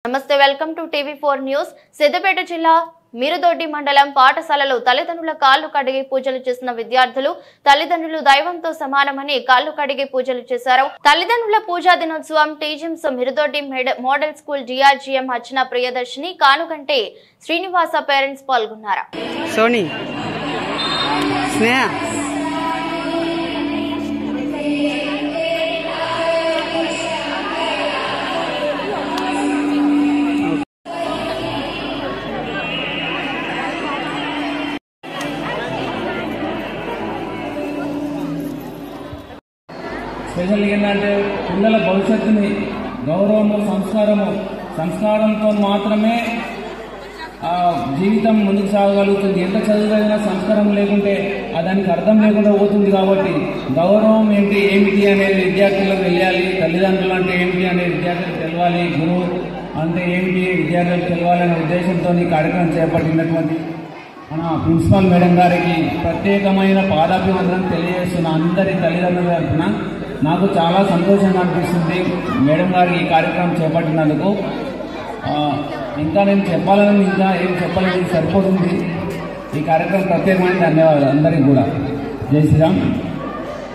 నమస్తే welcome to టీవీ4 news. Siddipet జిల్లా మిరుదొడ్డి మండలం పాఠశాలలో తల్లిదండ్రుల కాళ్ళు కడిగి పూజలు చేసిన విద్యార్థులు తల్లిదండ్రులు దైవంతో సమానమని కాళ్ళు కడిగి పూజలు చేశారు. తల్లిదండ్రుల పూజా దినోత్సవం టీజిమ్స్ మిరుదొడ్డి మోడల్ స్కూల్ డిఆర్జీఎం అర్చన ప్రియదర్శిని కానుగంటే శ్రీనివాస పేరెంట్స్ పాల్గొన్నారు. సోని స్నేహ స్పెషల్ ఏంటంటే పిల్లల భవిష్యత్తుని గౌరవము సంస్కారంతో మాత్రమే జీవితం ముందుకు సాగగలుగుతుంది. ఎంత చదువుదైనా సంస్కారం లేకుంటే దానికి అర్థం లేకుండా పోతుంది. కాబట్టి గౌరవం ఏమిటి అనేది విద్యార్థులకు తెలియాలి. తల్లిదండ్రులు అంటే ఏమిటి అనేది విద్యార్థులకు తెలవాలి. గురువు అంటే ఏమిటి విద్యార్థులకు తెలవాలనే ఉద్దేశంతో ఈ కార్యక్రమం చేపట్టినటువంటి మన ప్రిన్సిపాల్ మేడం గారికి ప్రత్యేకమైన పాదాభివందనం తెలియజేస్తున్న అందరి తల్లిదండ్రుల తరఫున నాకు చాలా సంతోషంగా అనిపిస్తుంది మేడం గారు ఈ కార్యక్రమం చేపట్టినందుకు. ఇంకా నేను చెప్పాలని ఇంకా ఏం చెప్పలేదు, సరిపోతుంది. ఈ కార్యక్రమం ప్రత్యేకమైన ధన్యవాదాలు అందరికీ కూడా. జై శ్రీరామ్.